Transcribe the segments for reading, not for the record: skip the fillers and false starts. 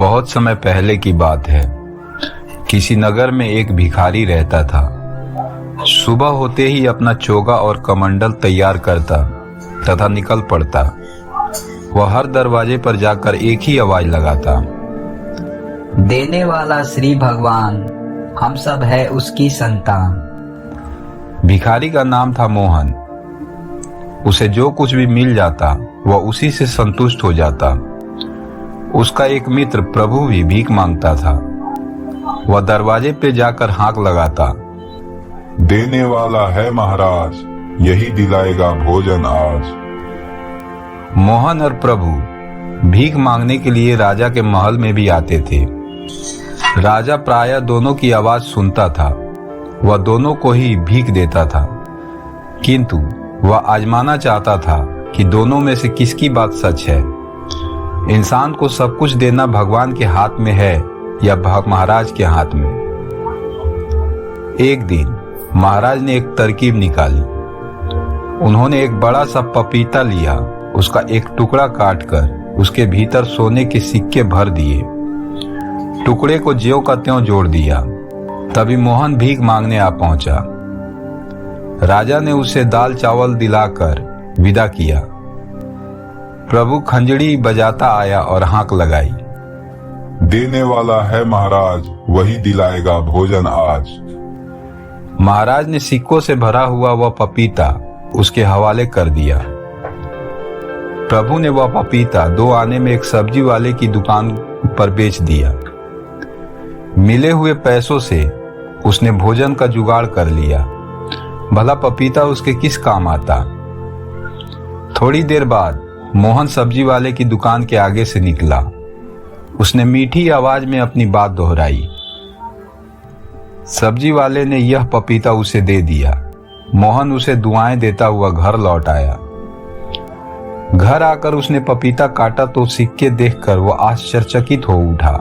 बहुत समय पहले की बात है। किसी नगर में एक भिखारी रहता था। सुबह होते ही अपना चोगा और कमंडल तैयार करता तथा निकल पड़ता। वह हर दरवाजे पर जाकर एक ही आवाज लगाता, देने वाला श्री भगवान, हम सब है उसकी संतान। भिखारी का नाम था मोहन। उसे जो कुछ भी मिल जाता वह उसी से संतुष्ट हो जाता। उसका एक मित्र प्रभु भी भीख मांगता था। वह दरवाजे पे जाकर हाक लगाता, देने वाला है महाराज, यही दिलाएगा भोजन आज। मोहन और प्रभु भीख मांगने के लिए राजा के महल में भी आते थे। राजा प्रायः दोनों की आवाज सुनता था। वह दोनों को ही भीख देता था, किंतु वह आजमाना चाहता था कि दोनों में से किसकी बात सच है। इंसान को सब कुछ देना भगवान के हाथ में है या महाराज के हाथ में। एक दिन महाराज ने एक तरकीब निकाली। उन्होंने एक बड़ा सा पपीता लिया, उसका एक टुकड़ा काटकर उसके भीतर सोने के सिक्के भर दिए। टुकड़े को ज्यों का त्यों जोड़ दिया। तभी मोहन भीख मांगने आ पहुंचा। राजा ने उसे दाल चावल दिलाकर विदा किया। प्रभु खंजड़ी बजाता आया और हाक लगाई, देने वाला है महाराज, वही दिलाएगा भोजन आज। महाराज ने सिक्कों से भरा हुआ वह पपीता उसके हवाले कर दिया। प्रभु ने वह पपीता 2 आने में एक सब्जी वाले की दुकान पर बेच दिया। मिले हुए पैसों से उसने भोजन का जुगाड़ कर लिया। भला पपीता उसके किस काम आता। थोड़ी देर बाद मोहन सब्जी वाले की दुकान के आगे से निकला। उसने मीठी आवाज में अपनी बात दोहराई। सब्जी वाले ने यह पपीता उसे दे दिया। मोहन उसे दुआएं देता हुआ घर लौट आया। घर आकर उसने पपीता काटा तो सिक्के देखकर वो आश्चर्यचकित हो उठा।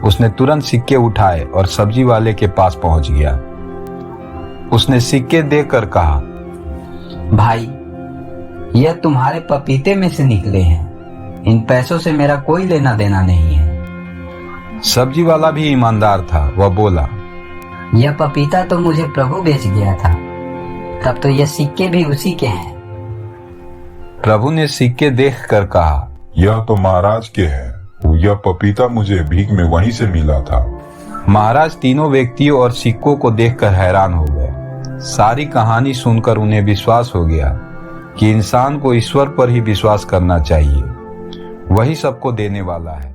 उसने तुरंत सिक्के उठाए और सब्जी वाले के पास पहुंच गया। उसने सिक्के देकर कहा, भाई, यह तुम्हारे पपीते में से निकले हैं। इन पैसों से मेरा कोई लेना देना नहीं है। सब्जी वाला भी ईमानदार था। वह बोला, यह पपीता तो मुझे प्रभु बेच गया था, तब तो यह सिक्के भी उसी के हैं। प्रभु ने सिक्के देखकर कहा, यह तो महाराज के हैं। यह पपीता मुझे भीख में वहीं से मिला था। महाराज तीनों व्यक्तियों और सिक्कों को देखकर हैरान हो गए। सारी कहानी सुनकर उन्हें विश्वास हो गया कि इंसान को ईश्वर पर ही विश्वास करना चाहिए। वही सबको देने वाला है।